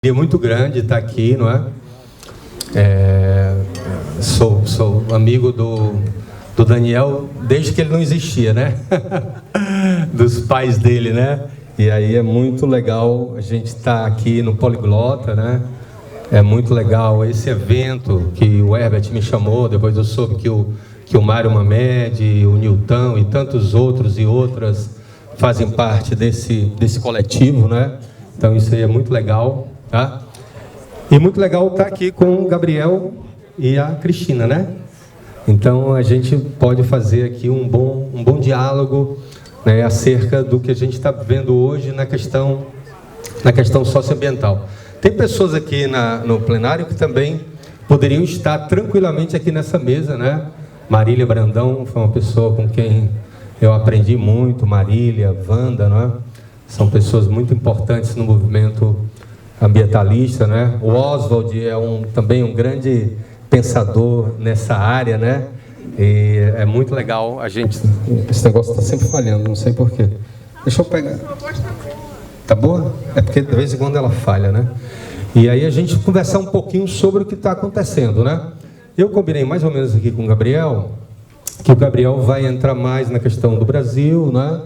É muito grande estar aqui, não é? Sou amigo do Daniel desde que ele não existia, né? Dos pais dele, né? E aí é muito legal a gente estar aqui no Poliglota, né? É muito legal esse evento que o Herbert me chamou, depois eu soube que o Mário Mamed, o Nilton e tantos outros e outras fazem parte desse coletivo, né? Então isso aí é muito legal, tá? E muito legal estar aqui com o Gabriel e a Cristina, né? Então a gente pode fazer aqui um bom diálogo, né, acerca do que a gente está vendo hoje na questão socioambiental. Tem pessoas aqui no plenário que também poderiam estar tranquilamente aqui nessa mesa, né? Marília Brandão foi uma pessoa com quem eu aprendi muito, Marília, Wanda, não é? São pessoas muito importantes no movimento ambientalista, né? O Oswald é também um grande pensador nessa área, né? E é muito legal a gente... Esse negócio está sempre falhando, não sei porquê. Deixa eu pegar. Tá boa? É porque de vez em quando ela falha, né? E aí a gente conversar um pouquinho sobre o que está acontecendo, né? Eu combinei mais ou menos aqui com o Gabriel, que o Gabriel vai entrar mais na questão do Brasil, né?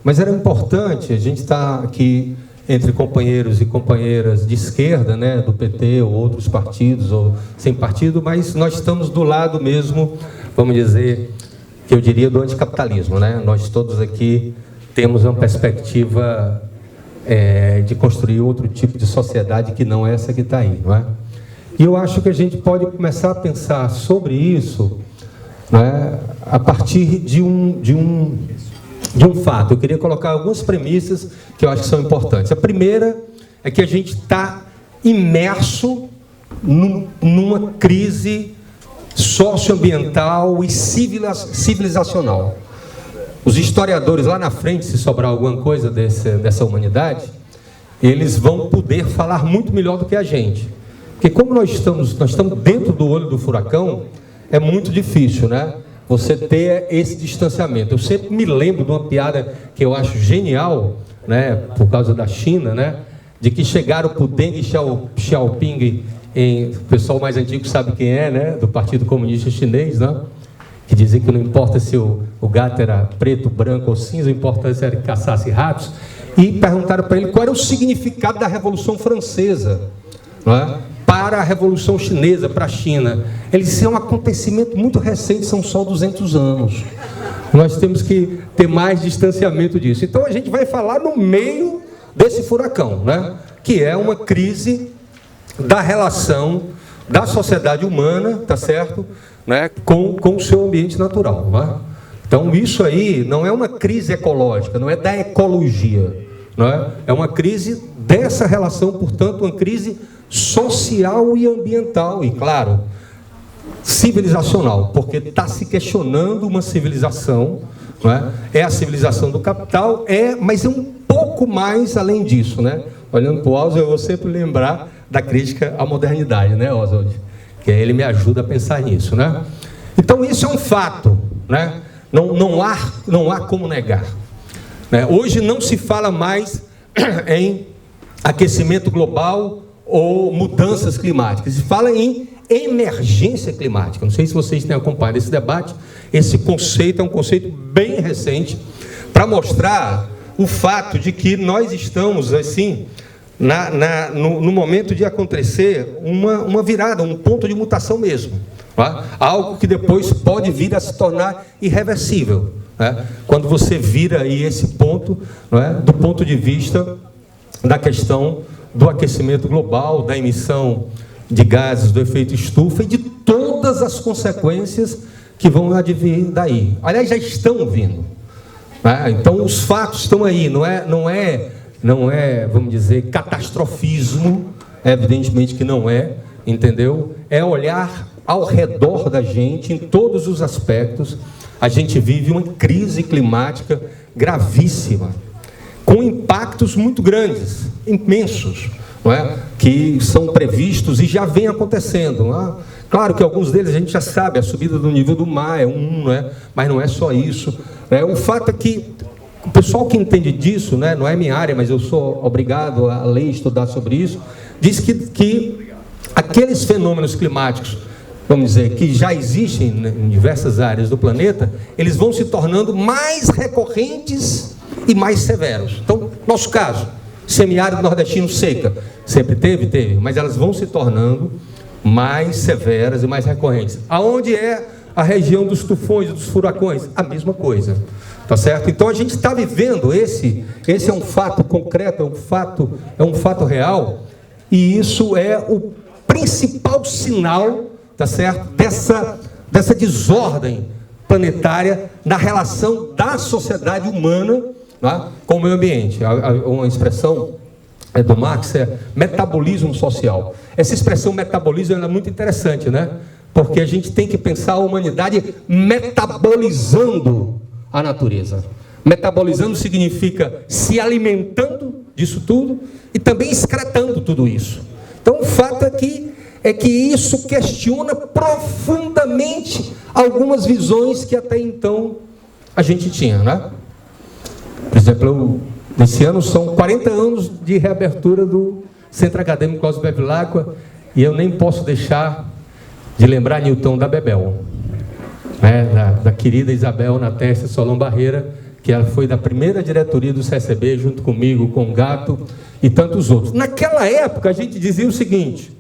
Mas era importante a gente estar aqui entre companheiros e companheiras de esquerda, né, do PT ou outros partidos, ou sem partido, mas nós estamos do lado mesmo, vamos dizer, que eu diria do anticapitalismo, né? Nós todos aqui temos uma perspectiva de construir outro tipo de sociedade que não essa que está aí, não é? E eu acho que a gente pode começar a pensar sobre isso, né, a partir de um fato. Eu queria colocar algumas premissas que eu acho que são importantes. A primeira é que a gente está imerso numa crise socioambiental e civilizacional. Os historiadores lá na frente, se sobrar alguma coisa dessa humanidade, eles vão poder falar muito melhor do que a gente. Porque como nós estamos dentro do olho do furacão, é muito difícil, né? Você ter esse distanciamento. Eu sempre me lembro de uma piada que eu acho genial, né, por causa da China, né, de que chegaram para o Deng Xiaoping, o pessoal mais antigo sabe quem é, né, do Partido Comunista Chinês, né, que dizia que não importa se o gato era preto, branco ou cinza, o importante era que caçasse ratos, e perguntaram para ele qual era o significado da Revolução Francesa, não é? Para a Revolução Chinesa, para a China. Ele disse, é um acontecimento muito recente, são só 200 anos. Nós temos que ter mais distanciamento disso. Então a gente vai falar no meio desse furacão, né? Que é uma crise da relação da sociedade humana, tá certo? Né? Com o seu ambiente natural. Não é? Então isso aí não é uma crise ecológica, não é da ecologia. Não é? É uma crise dessa relação, portanto, uma crise social e ambiental, e claro, civilizacional, porque está se questionando uma civilização, não é? É a civilização do capital, mas é um pouco mais além disso, né? Olhando para o Oswald, eu vou sempre lembrar da crítica à modernidade, né, Oswald? Que ele me ajuda a pensar nisso, né? Então isso é um fato, né? Não há como negar, né? Hoje não se fala mais em aquecimento global ou mudanças climáticas, se fala em emergência climática. Não sei se vocês têm acompanhado esse debate. Esse conceito é um conceito bem recente para mostrar o fato de que nós estamos assim no momento de acontecer uma virada, um ponto de mutação mesmo, tá? Algo que depois pode vir a se tornar irreversível, né? Quando você vira aí esse ponto, não é? Do ponto de vista da questão do aquecimento global, da emissão de gases do efeito estufa e de todas as consequências que vão advir daí. Aliás, já estão vindo, né? Então os fatos estão aí, não é, vamos dizer, catastrofismo, evidentemente que não é, entendeu? É olhar ao redor da gente, em todos os aspectos. A gente vive uma crise climática gravíssima, com impactos muito grandes, imensos, não é? Que são previstos e já vem acontecendo. Não é? Claro que alguns deles a gente já sabe, a subida do nível do mar é não é? Mas não é só isso. Né? O fato é que, o pessoal que entende disso, né, não é minha área, mas eu sou obrigado a ler e estudar sobre isso, diz que aqueles fenômenos climáticos, vamos dizer, que já existem em diversas áreas do planeta, eles vão se tornando mais recorrentes e mais severos. Então, nosso caso, semiárido nordestino seca, sempre teve, mas elas vão se tornando mais severas e mais recorrentes. Aonde é a região dos tufões e dos furacões? A mesma coisa, tá certo? Então a gente está vivendo, esse é um fato concreto, é um fato real, e isso é o principal sinal, tá certo, dessa desordem planetária na relação da sociedade humana, tá, com o meio ambiente. Uma expressão do Marx é metabolismo social. Essa expressão metabolismo é muito interessante, né? Porque a gente tem que pensar a humanidade metabolizando a natureza. Metabolizando significa se alimentando disso tudo e também excretando tudo isso. Então o fato é que isso questiona profundamente algumas visões que até então a gente tinha, né? Por exemplo, esse ano são 40 anos de reabertura do Centro Acadêmico Cosme Bevilacqua, e eu nem posso deixar de lembrar Newton da Bebel, né? da querida Isabel Natécia Solon Barreira, que ela foi da primeira diretoria do CCB, junto comigo, com o Gato e tantos outros. Naquela época a gente dizia o seguinte: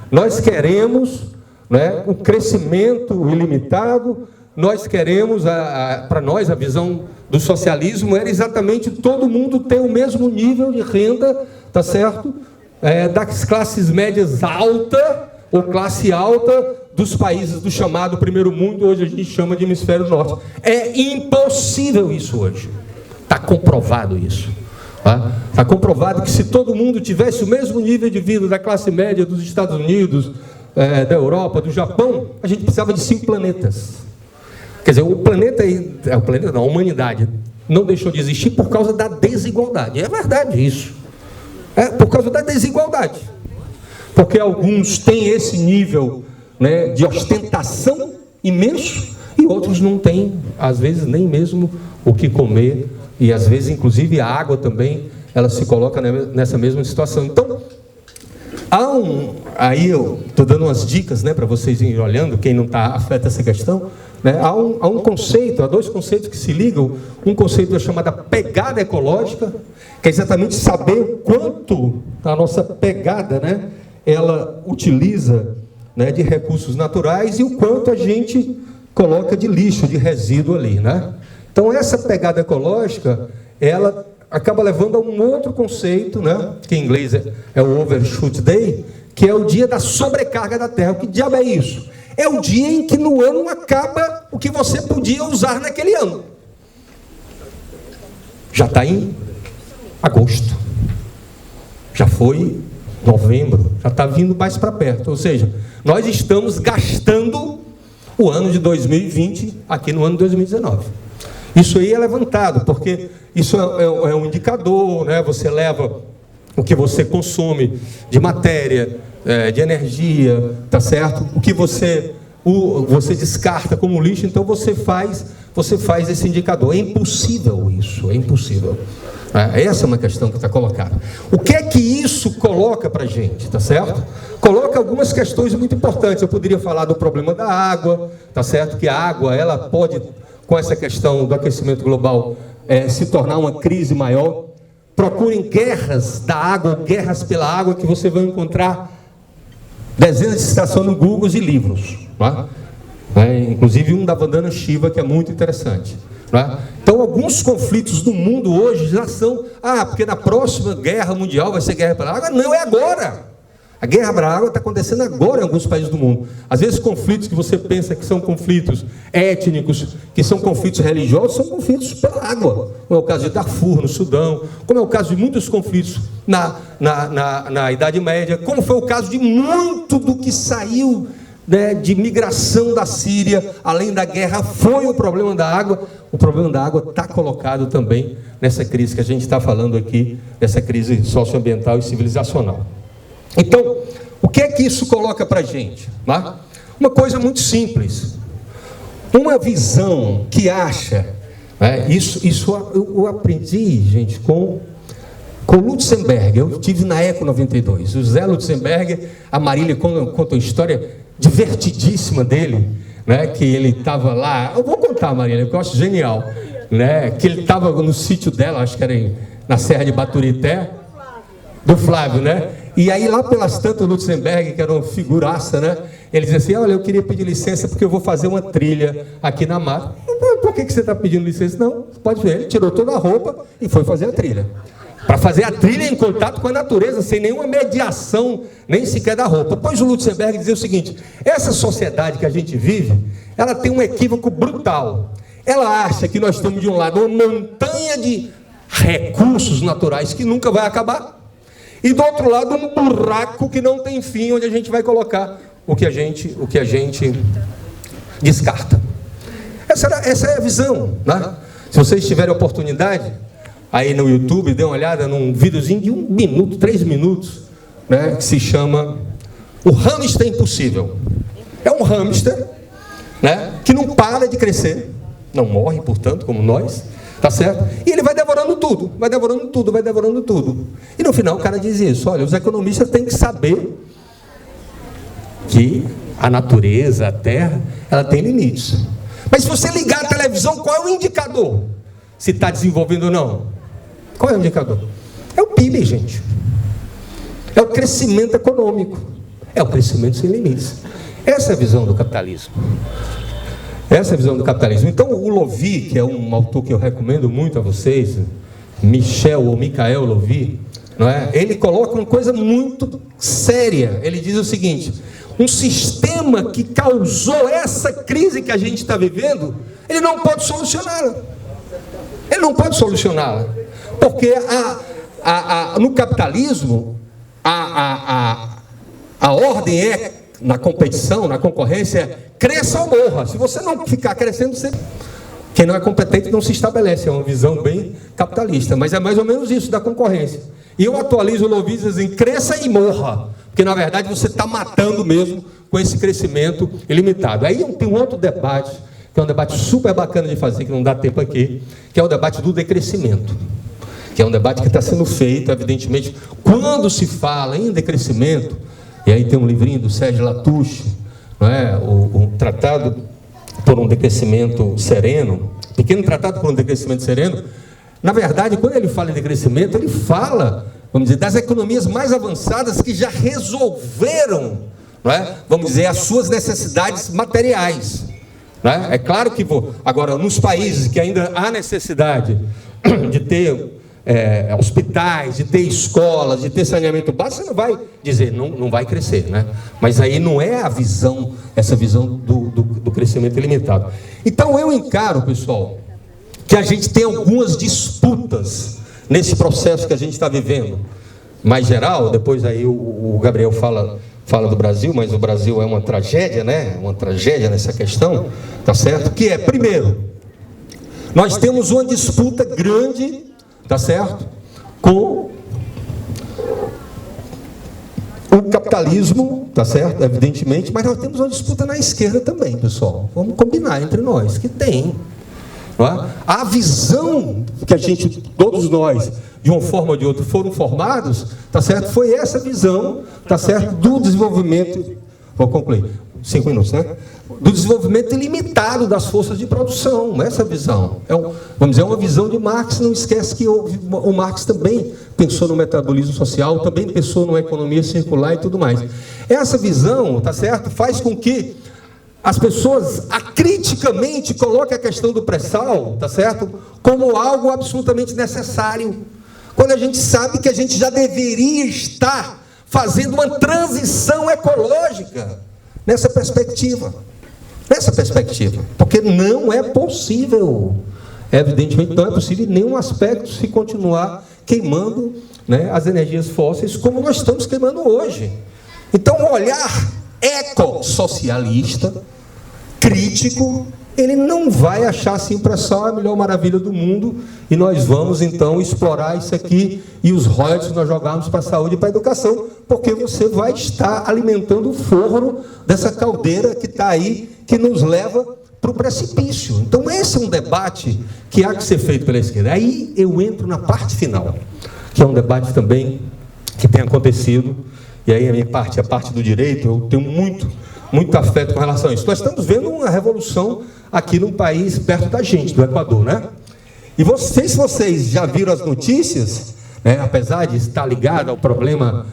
nós queremos, né, um crescimento ilimitado, nós queremos, para nós a visão do socialismo era exatamente todo mundo ter o mesmo nível de renda, tá certo? Das classes médias alta ou classe alta dos países do chamado primeiro mundo, hoje a gente chama de hemisfério norte. É impossível isso hoje. Está comprovado isso. Está comprovado que se todo mundo tivesse o mesmo nível de vida da classe média dos Estados Unidos, da Europa, do Japão, a gente precisava de 5 planetas. Quer dizer, a humanidade não deixou de existir por causa da desigualdade. É verdade isso. É por causa da desigualdade. Porque alguns têm esse nível, né, de ostentação imenso e outros não têm, às vezes, nem mesmo o que comer. E às vezes, inclusive, a água também, ela se coloca nessa mesma situação. Então, aí eu estou dando umas dicas, né, para vocês irem olhando, quem não está afeta essa questão, né? Há dois conceitos que se ligam. Um conceito é chamado pegada ecológica, que é exatamente saber quanto a nossa pegada, né, ela utiliza, né, de recursos naturais e o quanto a gente coloca de lixo, de resíduo ali, né? Então essa pegada ecológica, ela acaba levando a um outro conceito, né, que em inglês é o Overshoot Day, que é o dia da sobrecarga da Terra. O que diabo é isso? É o dia em que no ano acaba o que você podia usar naquele ano. Já está em agosto. Já foi novembro. Já está vindo mais para perto. Ou seja, nós estamos gastando o ano de 2020 aqui no ano de 2019. Isso aí é levantado, porque isso é um indicador, né? Você leva o que você consome de matéria, de energia, tá certo? O que você descarta como lixo, então você faz esse indicador. É impossível isso, é impossível. Essa é uma questão que está colocada. O que é que isso coloca para a gente, tá certo? Coloca algumas questões muito importantes. Eu poderia falar do problema da água, tá certo? Que a água, ela pode, com essa questão do aquecimento global, se tornar uma crise maior. Procurem guerras da água, guerras pela água, que você vai encontrar dezenas de citações no Google e livros. Não é? Inclusive um da Vandana Shiva, que é muito interessante. Não é? Então, alguns conflitos do mundo hoje já são... porque na próxima guerra mundial vai ser guerra pela água. Não, é agora. A guerra pela água está acontecendo agora em alguns países do mundo. Às vezes, conflitos que você pensa que são conflitos étnicos, que são conflitos religiosos, são conflitos pela água. Como é o caso de Darfur, no Sudão, como é o caso de muitos conflitos na Idade Média, como foi o caso de muito do que saiu, né, de migração da Síria, além da guerra, foi o problema da água. O problema da água está colocado também nessa crise que a gente está falando aqui, nessa crise socioambiental e civilizacional. Então, o que é que isso coloca para a gente? Uma coisa muito simples. Uma visão que acha Isso eu aprendi, gente, com Lutzenberger. Eu tive na Eco 92. O Zé Lutzenberger, a Marília conta uma história divertidíssima dele, né? Que ele estava lá. Eu vou contar, Marília, porque eu acho genial, né? Que ele estava no sítio dela, acho que era na Serra de Baturité, do Flávio, né? E aí lá pelas tantas, o Lutzenberger, que era uma figuraça, né? Ele dizia assim: olha, eu queria pedir licença porque eu vou fazer uma trilha aqui na mata. Por que você está pedindo licença? Não, pode ver. Ele tirou toda a roupa e foi fazer a trilha. Para fazer a trilha em contato com a natureza, sem nenhuma mediação, nem sequer da roupa. Pois o Lutzenberger dizia o seguinte: essa sociedade que a gente vive, ela tem um equívoco brutal. Ela acha que nós temos de um lado uma montanha de recursos naturais que nunca vai acabar, e do outro lado um buraco que não tem fim, onde a gente vai colocar o que a gente descarta. Essa é a visão, né? Se vocês tiverem oportunidade, aí no YouTube, dê uma olhada num videozinho de 1 minuto, 3 minutos, né? Que se chama O Hamster Impossível. É um hamster, né? Que não para de crescer, não morre, portanto, como nós, tá certo? E ele vai devorando tudo, vai devorando tudo, vai devorando tudo. E no final o cara diz isso: olha, os economistas têm que saber que a natureza, a terra, ela tem limites. Mas se você ligar a televisão, qual é o indicador? Se está desenvolvendo ou não? Qual é o indicador? É o PIB, gente. É o crescimento econômico. É o crescimento sem limites. Essa é a visão do capitalismo. Essa é a visão do capitalismo. Então o Lovy, que é um autor que eu recomendo muito a vocês, Michael Lovy, não é? Ele coloca uma coisa muito séria. Ele diz o seguinte: um sistema que causou essa crise que a gente está vivendo, ele não pode solucioná-la. Ele não pode solucioná-la. Porque no capitalismo, a ordem é, na competição, na concorrência, cresça ou morra. Se você não ficar crescendo, quem não é competente não se estabelece. É uma visão bem capitalista, mas é mais ou menos isso da concorrência. E eu atualizo o Lovy em cresça e morra, porque na verdade você está matando mesmo com esse crescimento ilimitado. Aí tem um outro debate, que é um debate super bacana de fazer, que não dá tempo aqui, que é o debate do decrescimento, que é um debate que está sendo feito, evidentemente, quando se fala em decrescimento. E aí tem um livrinho do Sérgio Latouche, não é? O Tratado por um Decrescimento Sereno, Pequeno Tratado por um Decrescimento Sereno. Na verdade, quando ele fala em decrescimento, ele fala, vamos dizer, das economias mais avançadas que já resolveram, não é? Vamos dizer, as suas necessidades materiais. Não é? É claro que, agora, nos países que ainda há necessidade de ter hospitais, de ter escolas, de ter saneamento básico, você não vai dizer, não vai crescer, né? Mas aí não é a visão, essa visão do crescimento ilimitado. Então eu encaro, pessoal, que a gente tem algumas disputas nesse processo que a gente está vivendo. Mais geral, depois aí o Gabriel fala do Brasil, mas o Brasil é uma tragédia, né? Uma tragédia nessa questão, tá certo? Que é, primeiro, nós temos uma disputa grande, tá certo? Com o capitalismo, tá certo? Evidentemente, mas nós temos uma disputa na esquerda também, pessoal. Vamos combinar entre nós, que tem. Não é? A visão que todos nós, de uma forma ou de outra, foram formados, tá certo? Foi essa visão, tá certo? Do desenvolvimento, vou concluir, 5 minutos, né? Do desenvolvimento ilimitado das forças de produção, essa visão. Vamos dizer, uma visão de Marx. Não esquece que o Marx também pensou no metabolismo social, também pensou numa economia circular e tudo mais. Essa visão, tá certo? Faz com que as pessoas acriticamente coloquem a questão do pré-sal, tá certo? Como algo absolutamente necessário, quando a gente sabe que a gente já deveria estar fazendo uma transição ecológica nessa perspectiva. Porque não é possível, evidentemente não é possível em nenhum aspecto se continuar queimando, né, as energias fósseis como nós estamos queimando hoje. Então, um olhar ecossocialista, crítico, ele não vai achar assim pré-sal a melhor maravilha do mundo e nós vamos então explorar isso aqui e os royalties nós jogarmos para a saúde e para a educação, porque você vai estar alimentando o forno dessa caldeira que está aí, que nos leva para o precipício. Então esse é um debate que há que ser feito pela esquerda. Aí eu entro na parte final, que é um debate também que tem acontecido, e aí a minha parte, a parte do direito, eu tenho muito afeto com relação a isso. Nós estamos vendo uma revolução aqui num país perto da gente, do Equador, né? E vocês já viram as notícias, né, apesar de estar ligado ao problema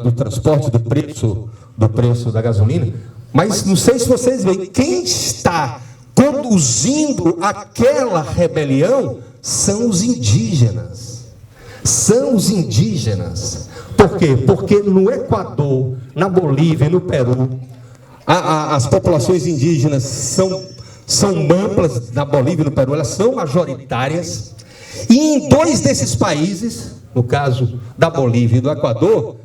do transporte, do preço da gasolina, mas não sei se vocês veem, quem está conduzindo aquela rebelião são os indígenas. São os indígenas. Por quê? Porque no Equador, na Bolívia e no Peru, as populações indígenas são amplas. Na Bolívia e no Peru, elas são majoritárias. E em 2 desses países, no caso da Bolívia e do Equador,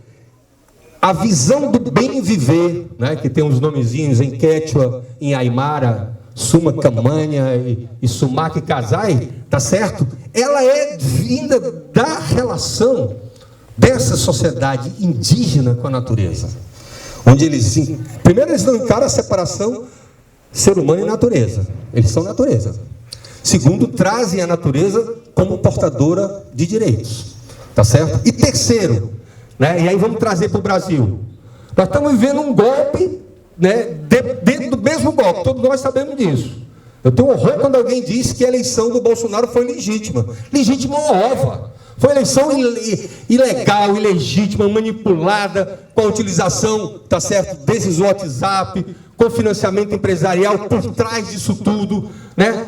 a visão do bem viver, né, que tem uns nomezinhos em quechua, em aimara, Suma Camanha e Sumac Casai, tá certo? Ela é vinda da relação dessa sociedade indígena com a natureza, onde primeiro eles não encaram a separação ser humano e natureza, eles são natureza. Segundo, trazem a natureza como portadora de direitos, tá certo? E terceiro, né, e aí vamos trazer para o Brasil, nós estamos vivendo um golpe, né, dentro do mesmo golpe, todos nós sabemos disso. Eu tenho horror quando alguém diz que a eleição do Bolsonaro foi legítima. Legítima uma ova. Foi eleição ilegal, ilegítima, manipulada, com a utilização, tá certo, desses WhatsApp, com financiamento empresarial por trás disso tudo, né?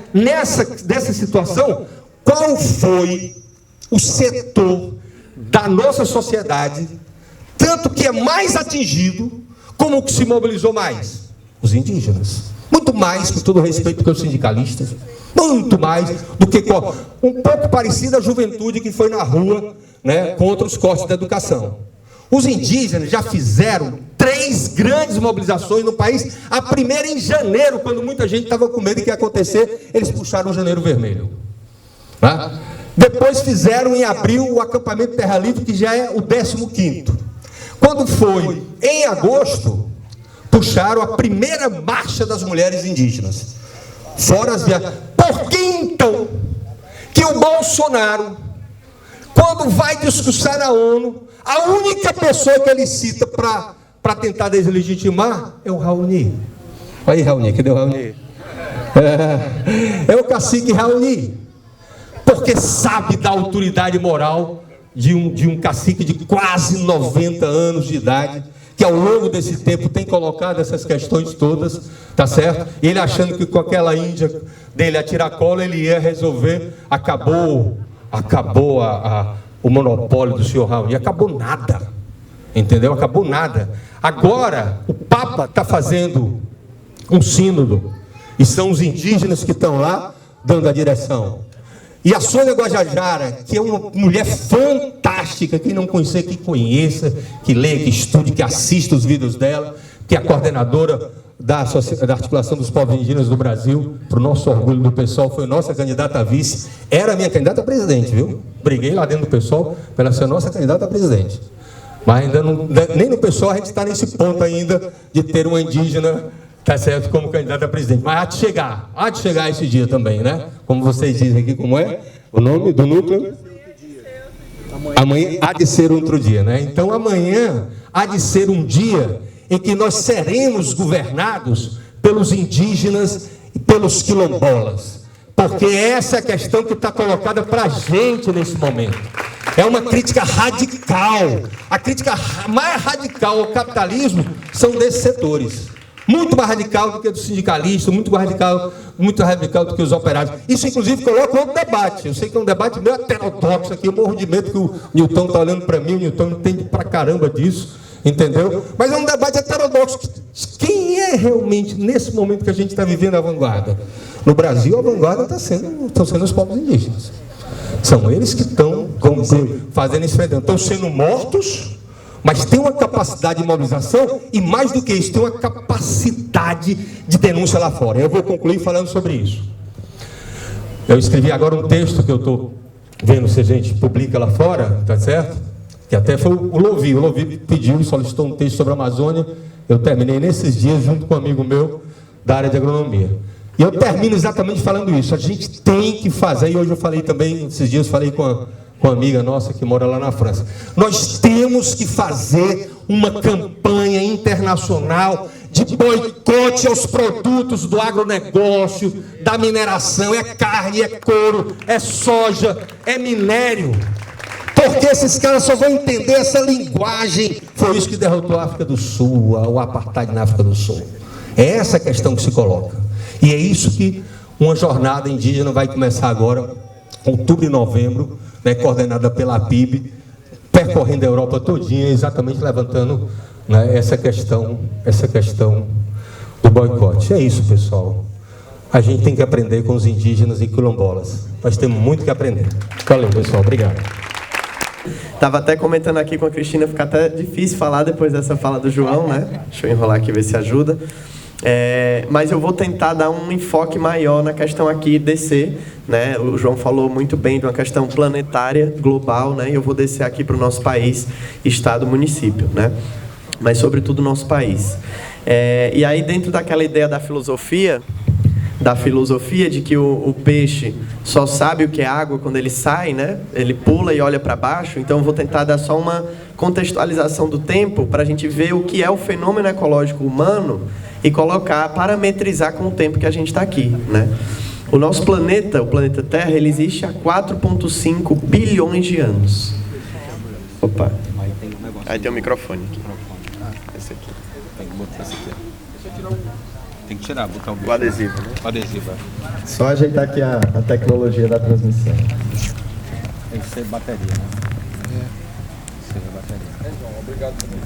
Dessa situação, qual foi o setor da nossa sociedade, tanto que é mais atingido, como que se mobilizou mais? Os indígenas. Muito mais, com todo respeito, que os sindicalistas. Muito mais do que um pouco parecido à juventude que foi na rua, né, contra os cortes da educação. Os indígenas já fizeram 3 grandes mobilizações no país. A primeira em janeiro, quando muita gente estava com medo do que ia acontecer, eles puxaram o Janeiro Vermelho. Tá? Depois fizeram em abril o acampamento Terra Livre, que já é o 15º. Quando foi em agosto, puxaram a primeira marcha das mulheres indígenas. Fora as viagens. Por que então que o Bolsonaro, quando vai discursar na ONU, a única pessoa que ele cita para tentar deslegitimar é o Raoni? Aí, Raoni, cadê o Raoni? É o cacique Raoni. Porque sabe da autoridade moral de um cacique de quase 90 anos de idade, que ao longo desse tempo tem colocado essas questões todas, tá certo? Ele achando que com aquela índia dele a tiracolo ele ia resolver, acabou o monopólio do senhor Raul, e acabou nada, entendeu? Acabou nada. Agora o Papa está fazendo um sínodo, e são os indígenas que estão lá dando a direção. E a Sônia Guajajara, que é uma mulher fantástica, quem não conhecer, que conheça, que leia, que estude, que assista os vídeos dela, que é a coordenadora da Articulação dos Povos Indígenas do Brasil, para o nosso orgulho do PSOL, foi nossa candidata a vice, era a minha candidata a presidente, viu? Briguei lá dentro do PSOL para ela ser nossa candidata a presidente. Mas ainda não, nem no PSOL a gente está nesse ponto ainda de ter uma indígena, tá certo, como candidata a presidente. Mas há de chegar esse dia também, né? Como vocês dizem aqui, como é o nome do núcleo? Amanhã há de ser outro dia, né? Então amanhã há de ser um dia em que nós seremos governados pelos indígenas e pelos quilombolas. Porque essa é a questão que está colocada para a gente nesse momento. É uma crítica radical. A crítica mais radical ao capitalismo são desses setores. Muito mais radical do que do sindicalista, muito radical do que os operários. Isso, inclusive, coloca outro debate. Eu sei que é um debate meio heterodoxo aqui, eu morro de medo que o Newton está olhando para mim, o Newton não entende pra caramba disso, entendeu? Mas é um debate heterodoxo. Quem é realmente, nesse momento que a gente está vivendo, a vanguarda? No Brasil, a vanguarda estão sendo os povos indígenas. São eles que estão, vamos dizer, fazendo isso, estão sendo mortos, mas tem uma capacidade de mobilização e, mais do que isso, tem uma capacidade de denúncia lá fora. Eu vou concluir falando sobre isso. Eu escrevi agora um texto que eu estou vendo se a gente publica lá fora, tá certo? Que até foi o Lovi. O Lovi pediu e solicitou um texto sobre a Amazônia. Eu terminei nesses dias junto com um amigo meu da área de agronomia. E eu termino exatamente falando isso. A gente tem que fazer, e hoje eu falei também, esses dias falei com uma amiga nossa que mora lá na França. Nós temos que fazer uma campanha internacional de boicote aos produtos do agronegócio, da mineração. É carne, é couro, é soja, é minério. Porque esses caras só vão entender essa linguagem. Foi isso que derrotou a África do Sul, o apartheid na África do Sul. É essa a questão que se coloca. E é isso que uma jornada indígena vai começar agora, outubro e novembro, né, coordenada pela PIB, percorrendo a Europa todinha, exatamente levantando, né, essa questão do boicote. É isso, pessoal. A gente tem que aprender com os indígenas e quilombolas. Nós temos muito que aprender. Valeu, pessoal. Obrigado. Estava até comentando aqui com a Cristina, fica até difícil falar depois dessa fala do João, né? Deixa eu enrolar aqui, ver se ajuda. Mas eu vou tentar dar um enfoque maior na questão aqui, descer, né? O João falou muito bem de uma questão planetária, global, né? E eu vou descer aqui para o nosso país, estado, município, né? Mas sobretudo nosso país. E aí dentro daquela ideia da filosofia de que o peixe só sabe o que é água quando ele sai, né? Ele pula e olha para baixo. Então eu vou tentar dar só uma contextualização do tempo para a gente ver o que é o fenômeno ecológico humano e colocar, parametrizar com o tempo que a gente está aqui, né? O nosso planeta, o planeta Terra, ele existe há 4,5 bilhões de anos. Opa. Aí tem um microfone aqui. Esse aqui. Tem que botar esse aqui. Tem que tirar, botar o adesivo, né? O adesivo, Só ajeitar aqui a tecnologia da transmissão. Tem que ser bateria, né? Ser bateria. João, obrigado também.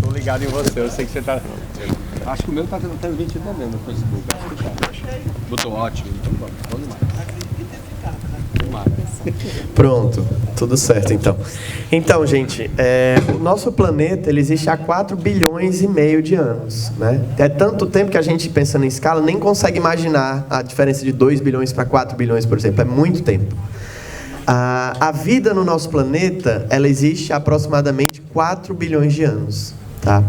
Tô ligado em você, eu sei que você tá... Acho que o meu tá tendo 20 também no Facebook. Acho que tá. Botou ótimo, então vamos lá. Pronto, tudo certo então. Então, gente, o nosso planeta ele existe há 4 bilhões e meio de anos, né? É tanto tempo que a gente, pensando em escala, nem consegue imaginar a diferença de 2 bilhões para 4 bilhões, por exemplo. É muito tempo. A vida no nosso planeta, ela existe há aproximadamente 4 bilhões de anos, tá?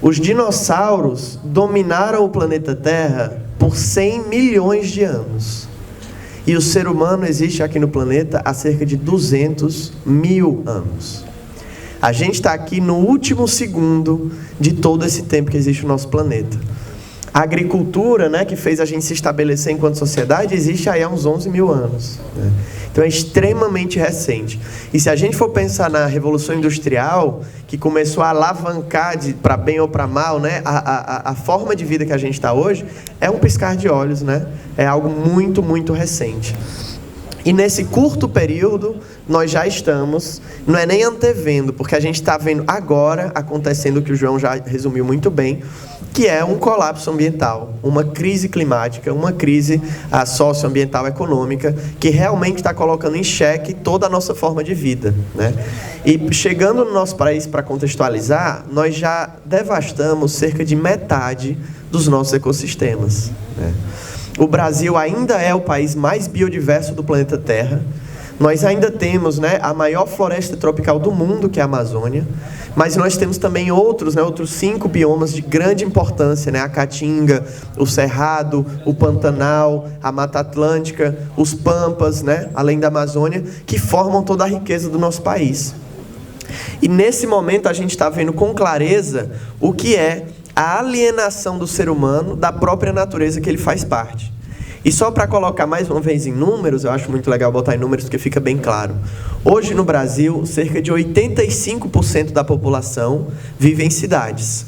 Os dinossauros dominaram o planeta Terra por 100 milhões de anos. E o ser humano existe aqui no planeta há cerca de 200 mil anos. A gente está aqui no último segundo de todo esse tempo que existe o nosso planeta. A agricultura, né, que fez a gente se estabelecer enquanto sociedade, existe aí há uns 11 mil anos, né? Então é extremamente recente. E se a gente for pensar na Revolução Industrial, que começou a alavancar, para bem ou para mal, né, a forma de vida que a gente está hoje, é um piscar de olhos, né? É algo muito, muito recente. E nesse curto período, nós já estamos, não é nem antevendo, porque a gente está vendo agora acontecendo o que o João já resumiu muito bem, que é um colapso ambiental, uma crise climática, uma crise socioambiental econômica, que realmente está colocando em xeque toda a nossa forma de vida, né? E chegando no nosso país, para contextualizar, nós já devastamos cerca de metade dos nossos ecossistemas, né? O Brasil ainda é o país mais biodiverso do planeta Terra. Nós ainda temos, né, a maior floresta tropical do mundo, que é a Amazônia, mas nós temos também outros 5 biomas de grande importância, né, a Caatinga, o Cerrado, o Pantanal, a Mata Atlântica, os Pampas, né, além da Amazônia, que formam toda a riqueza do nosso país. E nesse momento a gente está vendo com clareza o que é a alienação do ser humano da própria natureza que ele faz parte. E só para colocar mais uma vez em números, eu acho muito legal botar em números porque fica bem claro. Hoje no Brasil, cerca de 85% da população vive em cidades.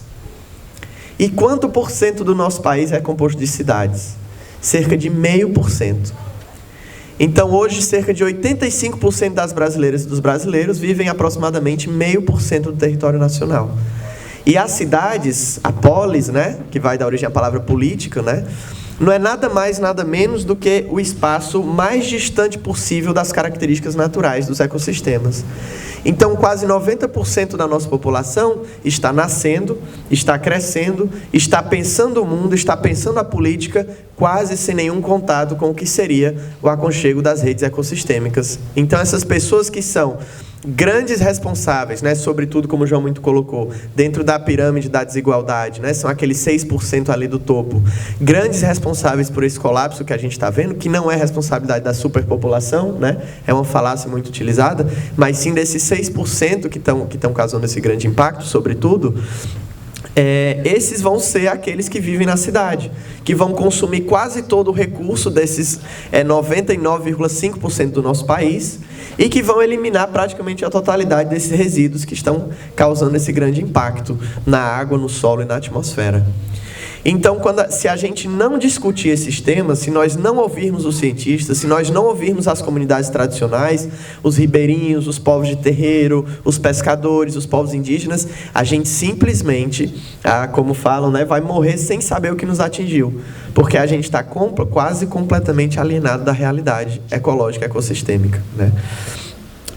E quanto por cento do nosso país é composto de cidades? Cerca de 0,5%. Então hoje, cerca de 85% das brasileiras e dos brasileiros vivem aproximadamente 0,5% do território nacional. E as cidades, a polis, né, que vai dar origem à palavra política, né, não é nada mais, nada menos do que o espaço mais distante possível das características naturais dos ecossistemas. Então, quase 90% da nossa população está nascendo, está crescendo, está pensando o mundo, está pensando a política, quase sem nenhum contato com o que seria o aconchego das redes ecossistêmicas. Então, essas pessoas que são grandes responsáveis, né, sobretudo, como o João muito colocou, dentro da pirâmide da desigualdade, né, são aqueles 6% ali do topo, grandes responsáveis por esse colapso que a gente está vendo, que não é responsabilidade da superpopulação, né, é uma falácia muito utilizada, mas sim desses 6% que estão causando esse grande impacto, sobretudo, esses vão ser aqueles que vivem na cidade, que vão consumir quase todo o recurso desses 99,5% do nosso país e que vão eliminar praticamente a totalidade desses resíduos que estão causando esse grande impacto na água, no solo e na atmosfera. Então, se a gente não discutir esses temas, se nós não ouvirmos os cientistas, se nós não ouvirmos as comunidades tradicionais, os ribeirinhos, os povos de terreiro, os pescadores, os povos indígenas, a gente simplesmente, como falam, né, vai morrer sem saber o que nos atingiu, porque a gente está quase completamente alienado da realidade ecológica, ecossistêmica, né?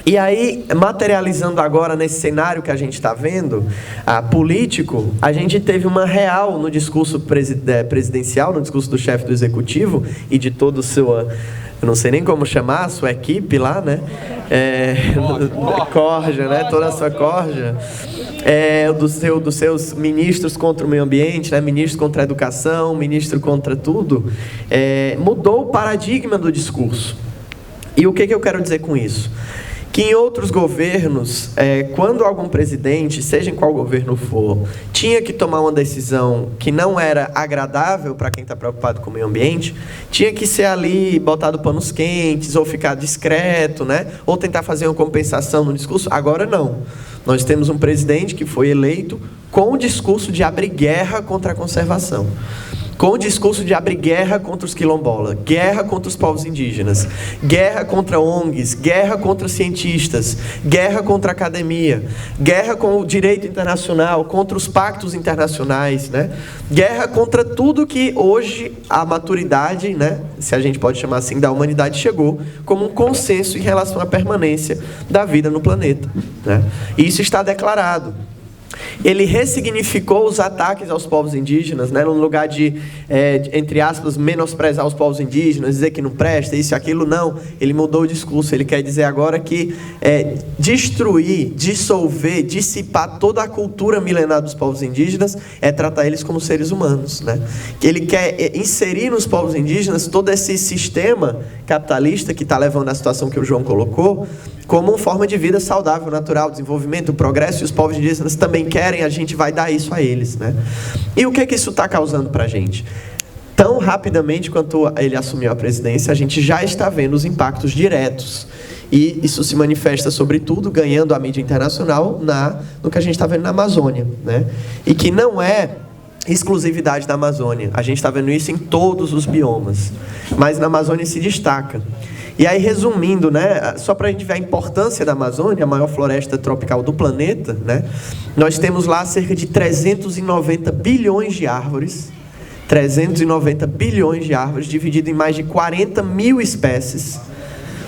E aí, materializando agora nesse cenário que a gente está vendo, político, a gente teve uma real no discurso presidencial, no discurso do chefe do executivo e de toda a sua, eu não sei nem como chamar, a sua equipe lá, né? Corja, né? Toda a sua corja. Dos seus ministros contra o meio ambiente, né? Ministro contra a educação, ministro contra tudo, mudou o paradigma do discurso. E o que eu quero dizer com isso? Que em outros governos, quando algum presidente, seja em qual governo for, tinha que tomar uma decisão que não era agradável para quem está preocupado com o meio ambiente, tinha que ser ali botado panos quentes, ou ficar discreto, né? Ou tentar fazer uma compensação no discurso. Agora não. Nós temos um presidente que foi eleito com o discurso de abrir guerra contra a conservação, com o discurso de abrir guerra contra os quilombolas, guerra contra os povos indígenas, guerra contra ONGs, guerra contra cientistas, guerra contra a academia, guerra com o direito internacional, contra os pactos internacionais, né? Guerra contra tudo que hoje a maturidade, né, se a gente pode chamar assim, da humanidade chegou como um consenso em relação à permanência da vida no planeta, né? E isso está declarado. Ele ressignificou os ataques aos povos indígenas, né? No lugar de, entre aspas, menosprezar os povos indígenas, dizer que não presta, isso e aquilo, não. Ele mudou o discurso. Ele quer dizer agora que destruir, dissolver, dissipar toda a cultura milenar dos povos indígenas é tratar eles como seres humanos, né? Que ele quer inserir nos povos indígenas todo esse sistema capitalista que está levando à situação que o João colocou, como uma forma de vida saudável, natural, desenvolvimento, progresso, e os povos indígenas também querem, a gente vai dar isso a eles, né? E o que isso está causando para a gente? Tão rapidamente quanto ele assumiu a presidência, a gente já está vendo os impactos diretos. E isso se manifesta, sobretudo, ganhando a mídia internacional no que a gente está vendo na Amazônia, né? E que não é exclusividade da Amazônia. A gente está vendo isso em todos os biomas. Mas na Amazônia se destaca. E aí, resumindo, né, só para a gente ver a importância da Amazônia, a maior floresta tropical do planeta, né, nós temos lá cerca de 390 bilhões de árvores, 390 bilhões de árvores, dividido em mais de 40 mil espécies.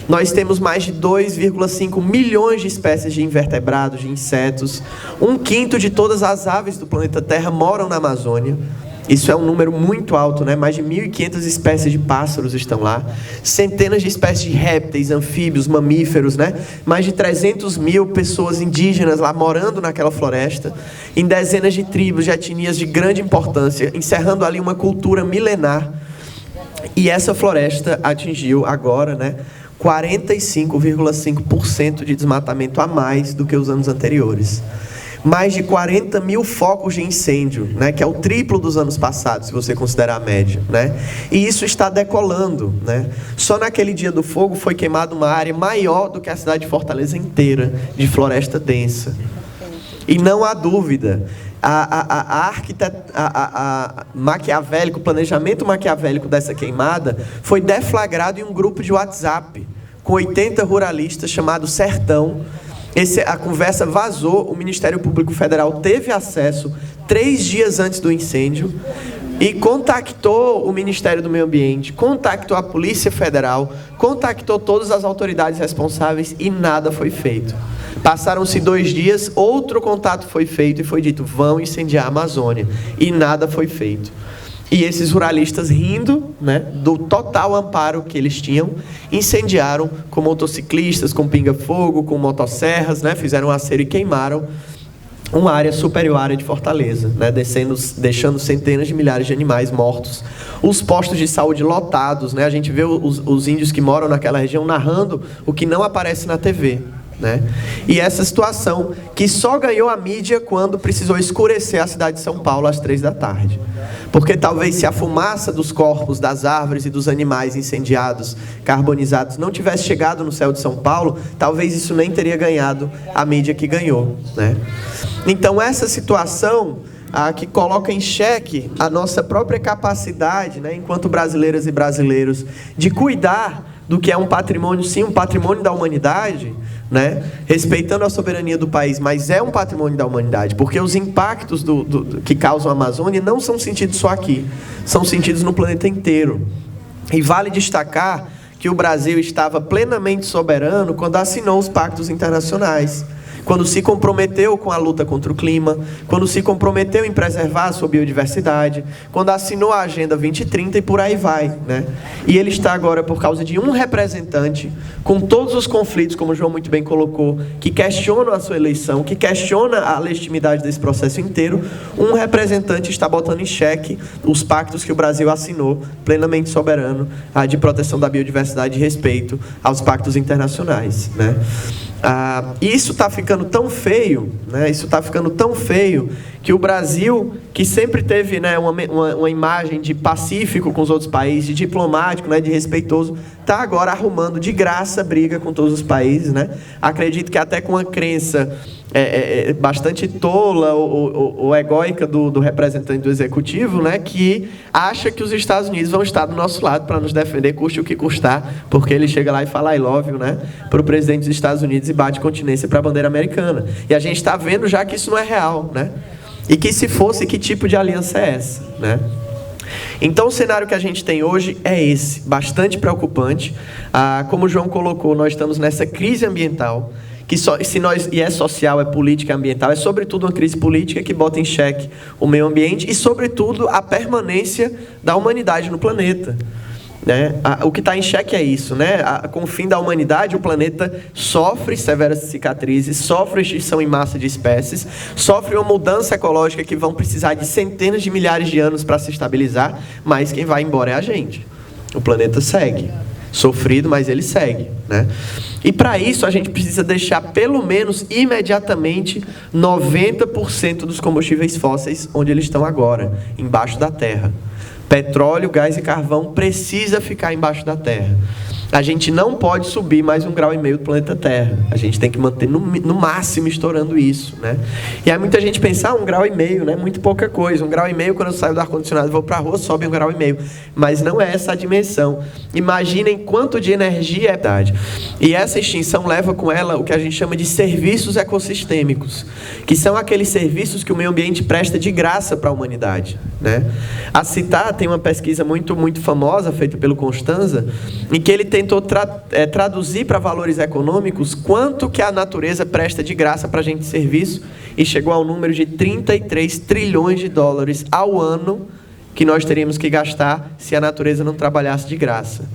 Nós temos mais de 2,5 milhões de espécies de invertebrados, de insetos. 1/5 de todas as aves do planeta Terra moram na Amazônia. Isso é um número muito alto, né? Mais de 1.500 espécies de pássaros estão lá. Centenas de espécies de répteis, anfíbios, mamíferos, né? Mais de 300 mil pessoas indígenas lá morando naquela floresta. Em dezenas de tribos, de etnias de grande importância, encerrando ali uma cultura milenar. E essa floresta atingiu agora, né, 45,5% de desmatamento a mais do que os anos anteriores. Mais de 40 mil focos de incêndio, né, que é o triplo dos anos passados, se você considerar a média, né? E isso está decolando, né? Só naquele dia do fogo foi queimada uma área maior do que a cidade de Fortaleza inteira, de floresta densa. E não há dúvida, o planejamento maquiavélico dessa queimada foi deflagrado em um grupo de WhatsApp, com 80 ruralistas, chamado Sertão. A conversa vazou, o Ministério Público Federal teve acesso 3 dias antes do incêndio e contactou o Ministério do Meio Ambiente, contactou a Polícia Federal, contactou todas as autoridades responsáveis e nada foi feito. Passaram-se 2 dias, outro contato foi feito e foi dito, vão incendiar a Amazônia, e nada foi feito. E esses ruralistas, rindo, né, do total amparo que eles tinham, incendiaram com motociclistas, com pinga-fogo, com motosserras, né, fizeram um acero e queimaram uma área superior à área de Fortaleza, né, deixando centenas de milhares de animais mortos. Os postos de saúde lotados, né, a gente vê os índios que moram naquela região narrando o que não aparece na TV. Né? E essa situação que só ganhou a mídia quando precisou escurecer a cidade de São Paulo às 3 da tarde. Porque talvez se a fumaça dos corpos, das árvores e dos animais incendiados, carbonizados, não tivesse chegado no céu de São Paulo, talvez isso nem teria ganhado a mídia que ganhou. Né? Então essa situação que coloca em xeque a nossa própria capacidade, né, enquanto brasileiras e brasileiros, de cuidar do que é um patrimônio, sim, um patrimônio da humanidade, né? Respeitando a soberania do país, mas é um patrimônio da humanidade, porque os impactos que causam a Amazônia não são sentidos só aqui, são sentidos no planeta inteiro. E vale destacar que o Brasil estava plenamente soberano quando assinou os pactos internacionais, quando se comprometeu com a luta contra o clima, quando se comprometeu em preservar a sua biodiversidade, quando assinou a Agenda 2030 e por aí vai, né? E ele está agora, por causa de um representante, com todos os conflitos, como o João muito bem colocou, que questionam a sua eleição, que questiona a legitimidade desse processo inteiro, um representante está botando em xeque os pactos que o Brasil assinou, plenamente soberano, de proteção da biodiversidade e respeito aos pactos internacionais, né? Isso está ficando tão feio, né? Isso está ficando tão feio que o Brasil, que sempre teve, né, uma imagem de pacífico com os outros países, de diplomático, né, de respeitoso, está agora arrumando de graça briga com todos os países, né? Acredito que até com uma crença bastante tola ou egóica do representante do executivo, né, que acha que os Estados Unidos vão estar do nosso lado para nos defender, custe o que custar, porque ele chega lá e fala I love you, né, para o presidente dos Estados Unidos e bate continência para a bandeira americana. E a gente está vendo já que isso não é real, né? E que se fosse, que tipo de aliança é essa, né? Então o cenário que a gente tem hoje é esse, bastante preocupante. Como o João colocou, nós estamos nessa crise ambiental, que e é social, é política, é ambiental, é sobretudo uma crise política que bota em xeque o meio ambiente e sobretudo a permanência da humanidade no planeta. Né? O que está em xeque é isso, né? Com o fim da humanidade, o planeta sofre severas cicatrizes, sofre extinção em massa de espécies, sofre uma mudança ecológica que vão precisar de centenas de milhares de anos para se estabilizar, mas quem vai embora é a gente. O planeta segue, sofrido, mas ele segue, né? E para isso a gente precisa deixar pelo menos imediatamente 90% dos combustíveis fósseis onde eles estão agora, embaixo da terra. Petróleo, gás e carvão precisa ficar embaixo da terra. A gente não pode subir mais 1,5 graus do planeta Terra. A gente tem que manter no máximo estourando isso, né? E aí muita gente pensa, 1,5 graus, né? Muito pouca coisa. 1,5 graus, quando eu saio do ar-condicionado e vou para a rua, sobe 1,5 graus. Mas não é essa a dimensão. Imaginem quanto de energia é verdade. E essa extinção leva com ela o que a gente chama de serviços ecossistêmicos, que são aqueles serviços que o meio ambiente presta de graça para a humanidade, né? A citar, tem uma pesquisa muito, muito famosa, feita pelo Constanza, em que ele tentou traduzir para valores econômicos quanto que a natureza presta de graça para a gente de serviço, e chegou ao número de 33 trilhões de dólares ao ano que nós teríamos que gastar se a natureza não trabalhasse de graça.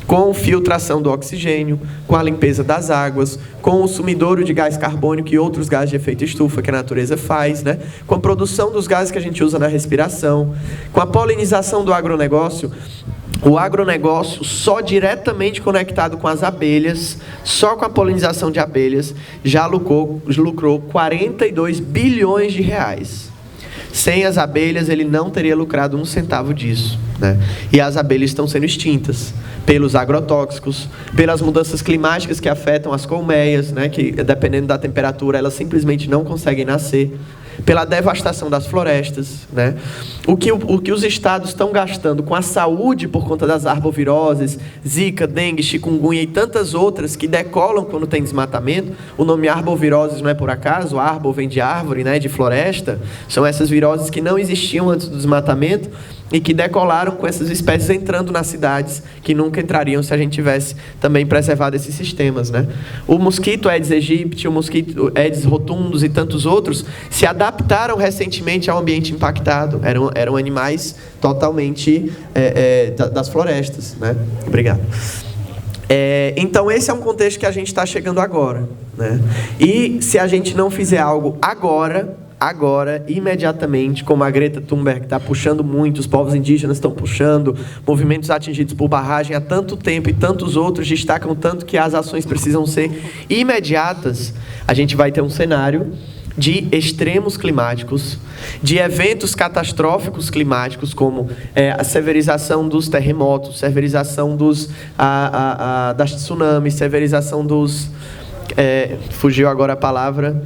Com filtração do oxigênio, com a limpeza das águas, com o sumidouro de gás carbônico e outros gases de efeito estufa que a natureza faz, né? Com a produção dos gases que a gente usa na respiração, com a polinização do agronegócio. O agronegócio, só diretamente conectado com as abelhas, só com a polinização de abelhas, já lucrou 42 bilhões de reais. Sem as abelhas, ele não teria lucrado 1 centavo disso, né? E as abelhas estão sendo extintas pelos agrotóxicos, pelas mudanças climáticas que afetam as colmeias, né? Que, dependendo da temperatura, elas simplesmente não conseguem nascer. Pela devastação das florestas, né? O que os estados estão gastando com a saúde por conta das arboviroses, zika, dengue, chikungunya e tantas outras que decolam quando tem desmatamento. O nome arboviroses não é por acaso, arbo vem de árvore, né? De floresta. São essas viroses viroses que não existiam antes do desmatamento e que decolaram com essas espécies entrando nas cidades, que nunca entrariam se a gente tivesse também preservado esses sistemas, né? O mosquito Aedes aegypti, o mosquito Aedes rotundus e tantos outros se adaptaram recentemente ao ambiente impactado. Eram animais totalmente das florestas, né? Obrigado. Então esse é um contexto que a gente está chegando agora, né? E se a gente não fizer algo agora, imediatamente, como a Greta Thunberg está puxando muito, os povos indígenas estão puxando, movimentos atingidos por barragem há tanto tempo e tantos outros destacam tanto que as ações precisam ser imediatas, a gente vai ter um cenário de extremos climáticos, de eventos catastróficos climáticos, como a severização dos terremotos, severização das tsunamis, severização dos... fugiu agora a palavra...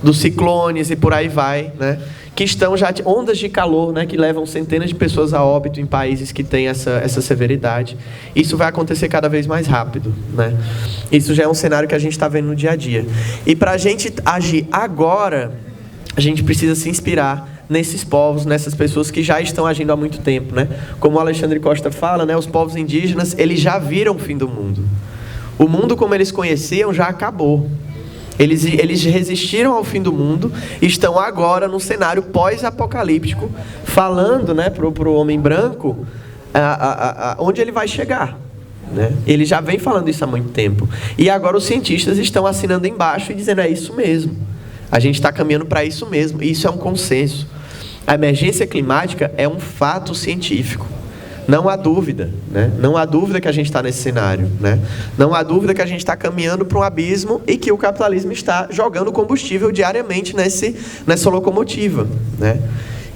dos ciclones e por aí vai, né? Que estão já... ondas de calor, né? Que levam centenas de pessoas a óbito em países que têm essa severidade. Isso vai acontecer cada vez mais rápido, né? Isso já é um cenário que a gente está vendo no dia a dia. E para a gente agir agora, a gente precisa se inspirar nesses povos, nessas pessoas que já estão agindo há muito tempo, né? Como o Alexandre Costa fala, né? Os povos indígenas, eles já viram o fim do mundo. O mundo como eles conheciam já acabou. Eles resistiram ao fim do mundo e estão agora no cenário pós-apocalíptico, falando, né, para o homem branco onde ele vai chegar, né? Ele já vem falando isso há muito tempo. E agora os cientistas estão assinando embaixo e dizendo: é isso mesmo. A gente está caminhando para isso mesmo. E isso é um consenso. A emergência climática é um fato científico. Não há dúvida, né? Não há dúvida que a gente está nesse cenário, né? Não há dúvida que a gente está caminhando para um abismo e que o capitalismo está jogando combustível diariamente nessa locomotiva, né?